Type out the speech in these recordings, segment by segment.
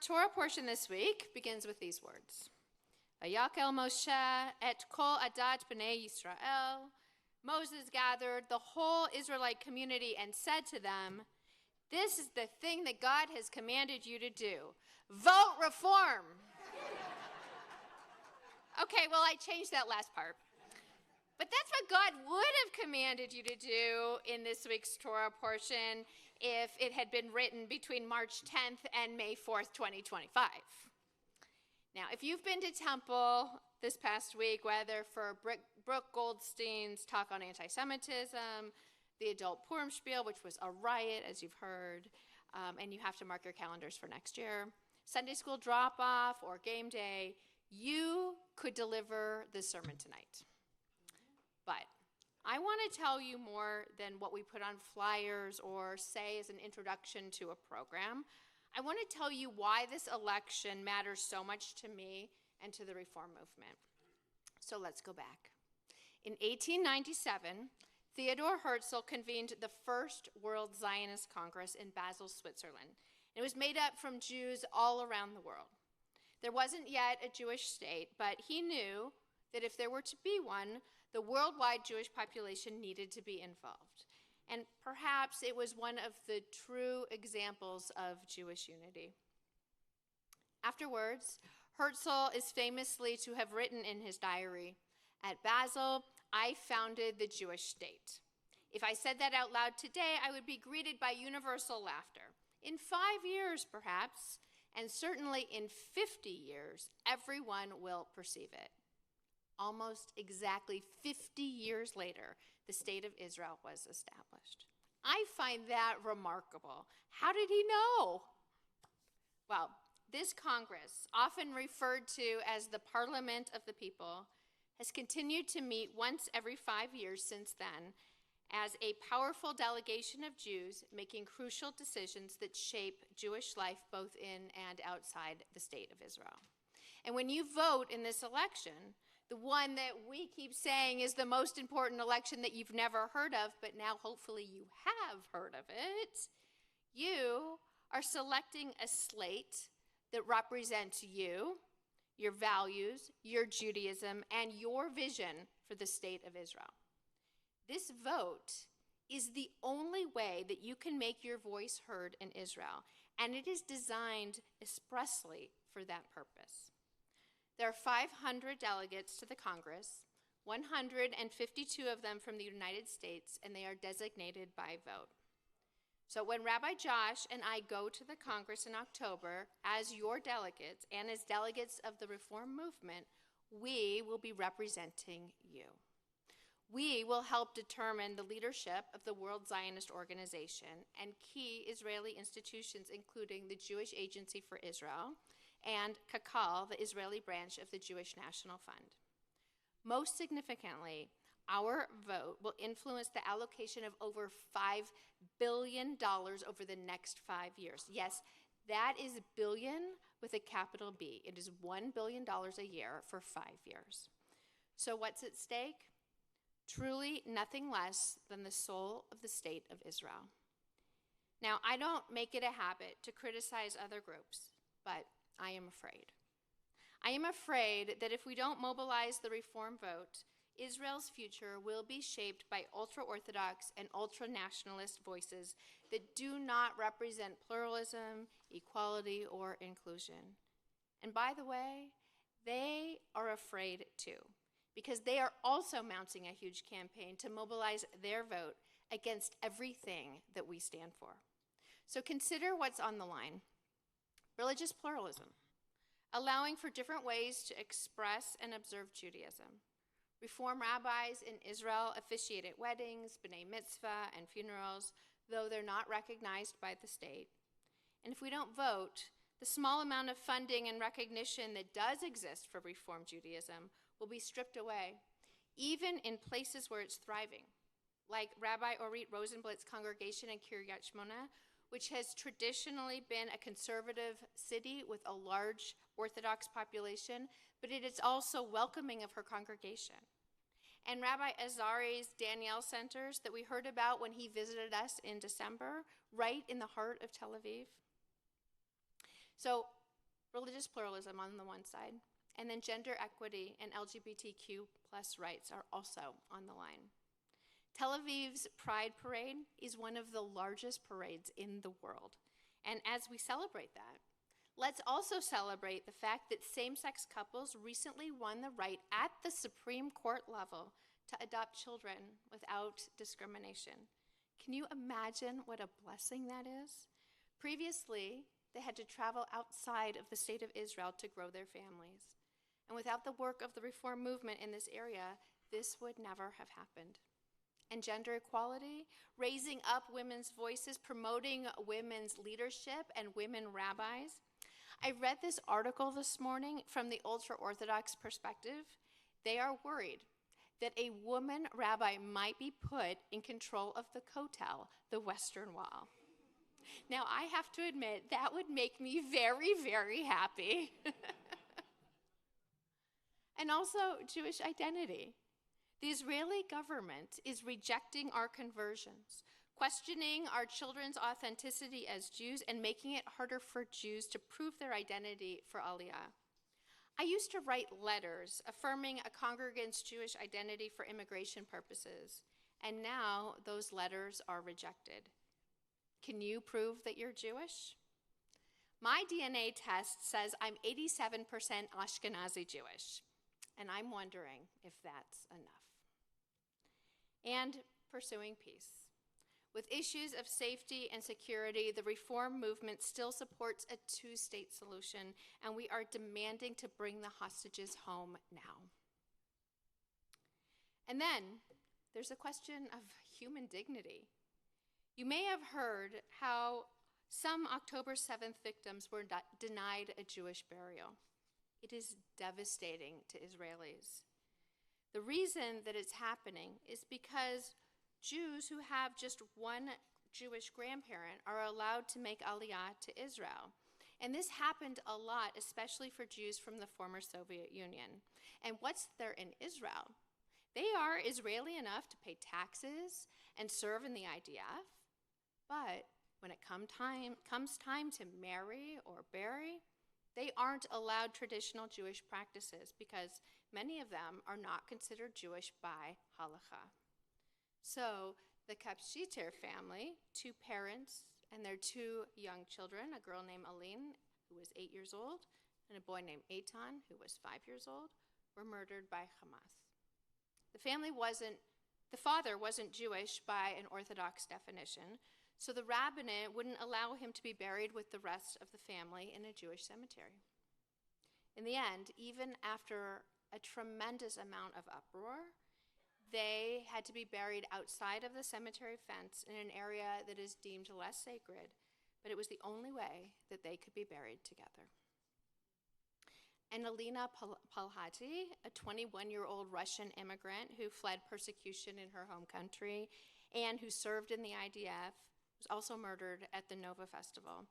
Torah portion this week begins with these words. Vayakel Moshe et kol adat b'nei Yisrael. Moses gathered the whole Israelite community and said to them, "This is the thing that God has commanded you to do. Vote reform." Okay, well, I changed that last part. But that's what God would have commanded you to do in this week's Torah portion if it had been written between March 10th and May 4th, 2025. Now, if you've been to Temple this past week, whether for Brooke Goldstein's talk on anti-Semitism, the adult Purim spiel, which was a riot, as you've heard, and you have to mark your calendars for next year, Sunday school drop-off or game day, you could deliver this sermon tonight. But I want to tell you more than what we put on flyers or say as an introduction to a program. I want to tell you why this election matters so much to me and to the reform movement. So let's go back. In 1897, Theodor Herzl convened the first World Zionist Congress in Basel, Switzerland. It was made up from Jews all around the world. There wasn't yet a Jewish state, but he knew that if there were to be one, the worldwide Jewish population needed to be involved. And perhaps it was one of the true examples of Jewish unity. Afterwards, Herzl is famously to have written in his diary, "At Basel, I founded the Jewish state. If I said that out loud today, I would be greeted by universal laughter. In 5 years, perhaps, and certainly in 50 years, everyone will perceive it." Almost exactly 50 years later, the state of Israel was established. I find that remarkable. How did he know? Well, this Congress, often referred to as the Parliament of the People, has continued to meet once every 5 years since then as a powerful delegation of Jews making crucial decisions that shape Jewish life both in and outside the state of Israel. And when you vote in this election, the one that we keep saying is the most important election that you've never heard of, but now hopefully you have heard of it, you are selecting a slate that represents you, your values, your Judaism, and your vision for the state of Israel. This vote is the only way that you can make your voice heard in Israel, and it is designed expressly for that purpose. There are 500 delegates to the Congress, 152 of them from the United States, and they are designated by vote. So when Rabbi Josh and I go to the Congress in October as your delegates and as delegates of the Reform movement, we will be representing you. We will help determine the leadership of the World Zionist Organization and key Israeli institutions, including the Jewish Agency for Israel and Kakal, the Israeli branch of the Jewish National Fund. Most significantly, our vote will influence the allocation of over $5 billion over the next 5 years. Yes, that is billion with a capital B. It is $1 billion a year for 5 years. So what's at stake? Truly nothing less than the soul of the state of Israel. Now, I don't make it a habit to criticize other groups, but I am afraid. I am afraid that if we don't mobilize the reform vote, Israel's future will be shaped by ultra-Orthodox and ultra-nationalist voices that do not represent pluralism, equality, or inclusion. And by the way, they are afraid too, because they are also mounting a huge campaign to mobilize their vote against everything that we stand for. So consider what's on the line. Religious pluralism, allowing for different ways to express and observe Judaism. Reform rabbis in Israel officiate at weddings, b'nai mitzvah, and funerals, though they're not recognized by the state. And if we don't vote, the small amount of funding and recognition that does exist for Reform Judaism will be stripped away, even in places where it's thriving, like Rabbi Orit Rosenblatt's congregation in Kiryat Shmona, which has traditionally been a conservative city with a large Orthodox population, but it is also welcoming of her congregation. And Rabbi Azari's Daniel Centers that we heard about when he visited us in December, right in the heart of Tel Aviv. So religious pluralism on the one side, and then gender equity and LGBTQ plus rights are also on the line. Tel Aviv's Pride Parade is one of the largest parades in the world. And as we celebrate that, let's also celebrate the fact that same-sex couples recently won the right at the Supreme Court level to adopt children without discrimination. Can you imagine what a blessing that is? Previously, they had to travel outside of the state of Israel to grow their families. And without the work of the reform movement in this area, this would never have happened. And gender equality, raising up women's voices, promoting women's leadership and women rabbis. I read this article this morning from the ultra-Orthodox perspective. They are worried that a woman rabbi might be put in control of the Kotel, the Western Wall. Now, I have to admit, that would make me very, very happy. And also, Jewish identity. The Israeli government is rejecting our conversions, questioning our children's authenticity as Jews, and making it harder for Jews to prove their identity for Aliyah. I used to write letters affirming a congregant's Jewish identity for immigration purposes, and now those letters are rejected. Can you prove that you're Jewish? My DNA test says I'm 87% Ashkenazi Jewish, and I'm wondering if that's enough. And pursuing peace. With issues of safety and security, the reform movement still supports a two-state solution, and we are demanding to bring the hostages home now. And then there's a question of human dignity. You may have heard how some October 7th victims were denied a Jewish burial. It is devastating to Israelis. The reason that it's happening is because Jews who have just one Jewish grandparent are allowed to make Aliyah to Israel. And this happened a lot, especially for Jews from the former Soviet Union. And once they're in Israel, they are Israeli enough to pay taxes and serve in the IDF. But when it comes time to marry or bury, they aren't allowed traditional Jewish practices because many of them are not considered Jewish by halacha. So the Kapshiter family, two parents and their two young children, a girl named Aline, who was 8 years old, and a boy named Eitan, who was 5 years old, were murdered by Hamas. The father wasn't Jewish by an Orthodox definition, so the rabbinate wouldn't allow him to be buried with the rest of the family in a Jewish cemetery. In the end, even after a tremendous amount of uproar, they had to be buried outside of the cemetery fence in an area that is deemed less sacred, but it was the only way that they could be buried together. And Alina Palhati, a 21-year-old Russian immigrant who fled persecution in her home country and who served in the IDF, was also murdered at the Nova Festival.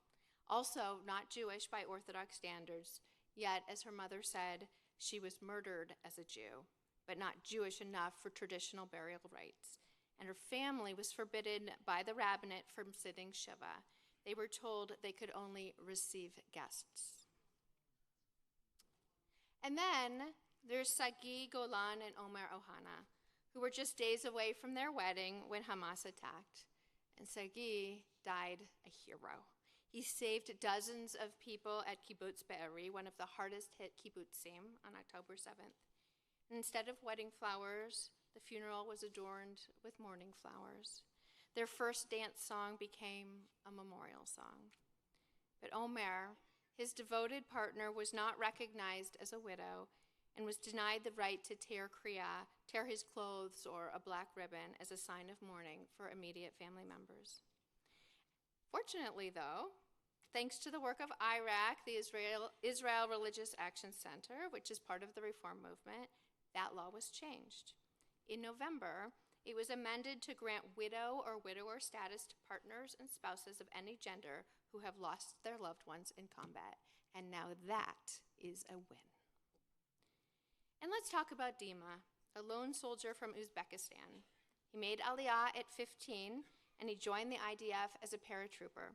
Also not Jewish by Orthodox standards, yet, as her mother said, she was murdered as a Jew, but not Jewish enough for traditional burial rites. And her family was forbidden by the rabbinate from sitting Shiva. They were told they could only receive guests. And then there's Sagi Golan and Omer Ohana, who were just days away from their wedding when Hamas attacked. And Sagi died a hero. He saved dozens of people at Kibbutz Be'eri, one of the hardest hit kibbutzim, on October 7th. And instead of wedding flowers, the funeral was adorned with mourning flowers. Their first dance song became a memorial song. But Omer, his devoted partner, was not recognized as a widow and was denied the right to tear his clothes or a black ribbon as a sign of mourning for immediate family members. Fortunately, though, thanks to the work of IRAC, the Israel Religious Action Center, which is part of the reform movement, that law was changed. In November, it was amended to grant widow or widower status to partners and spouses of any gender who have lost their loved ones in combat. And now that is a win. And let's talk about Dima, a lone soldier from Uzbekistan. He made Aliyah at 15, and he joined the IDF as a paratrooper.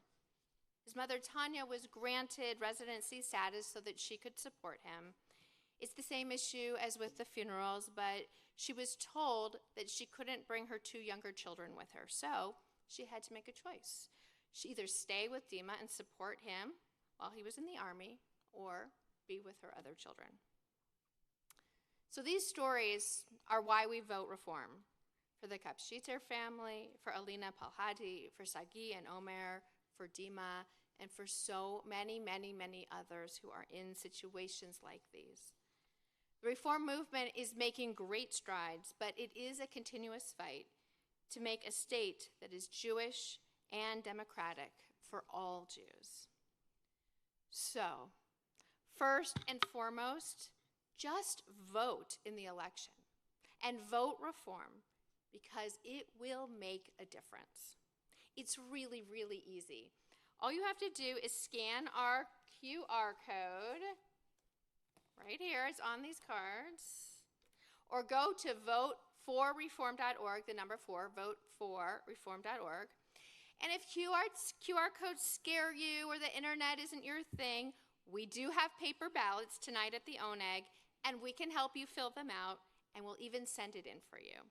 His mother, Tanya, was granted residency status so that she could support him. It's the same issue as with the funerals, but she was told that she couldn't bring her 2 younger children with her, so she had to make a choice. She either stay with Dima and support him while he was in the army, or be with her other children. So these stories are why we vote reform. For the Kapshiter family, for Alina Palhadi, for Sagi and Omer, for Dima, and for so many, many, many others who are in situations like these. The reform movement is making great strides, but it is a continuous fight to make a state that is Jewish and democratic for all Jews. So, first and foremost, just vote in the election and vote reform, because it will make a difference. It's really, really easy. All you have to do is scan our QR code right here. It's on these cards. Or go to voteforreform.org, the number 4, voteforreform.org. And if QR codes scare you or the internet isn't your thing, we do have paper ballots tonight at the Oneg, and we can help you fill them out, and we'll even send it in for you.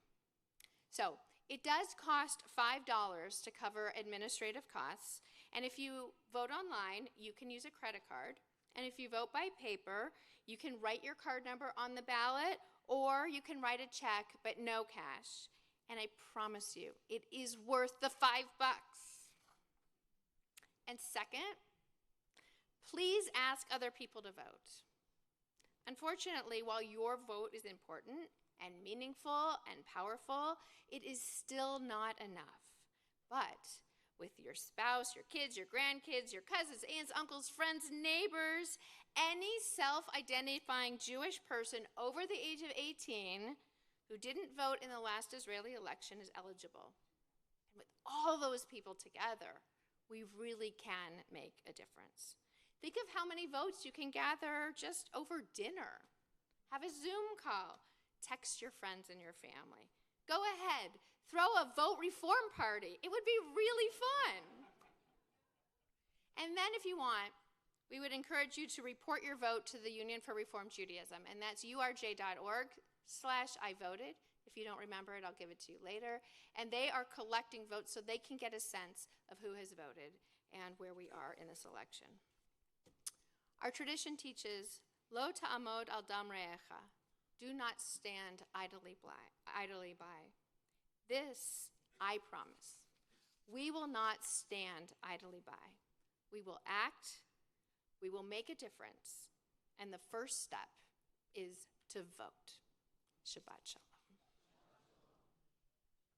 So it does cost $5 to cover administrative costs, and if you vote online, you can use a credit card, and if you vote by paper, you can write your card number on the ballot, or you can write a check, but no cash. And I promise you, it is worth the $5. And second, please ask other people to vote. Unfortunately, while your vote is important and meaningful and powerful, it is still not enough. But with your spouse, your kids, your grandkids, your cousins, aunts, uncles, friends, neighbors, any self-identifying Jewish person over the age of 18 who didn't vote in the last Israeli election is eligible. And with all those people together, we really can make a difference. Think of how many votes you can gather just over dinner. Have a Zoom call. Text your friends and your family. Go ahead, throw a vote reform party. It would be really fun. And then if you want, we would encourage you to report your vote to the Union for Reform Judaism, and that's urj.org/ivoted. If you don't remember it, I'll give it to you later. And they are collecting votes so they can get a sense of who has voted and where we are in this election. Our tradition teaches, Lo ta'amod al dam re'echa. Do not stand idly by. This, I promise. We will not stand idly by. We will act, we will make a difference, and the first step is to vote. Shabbat shalom.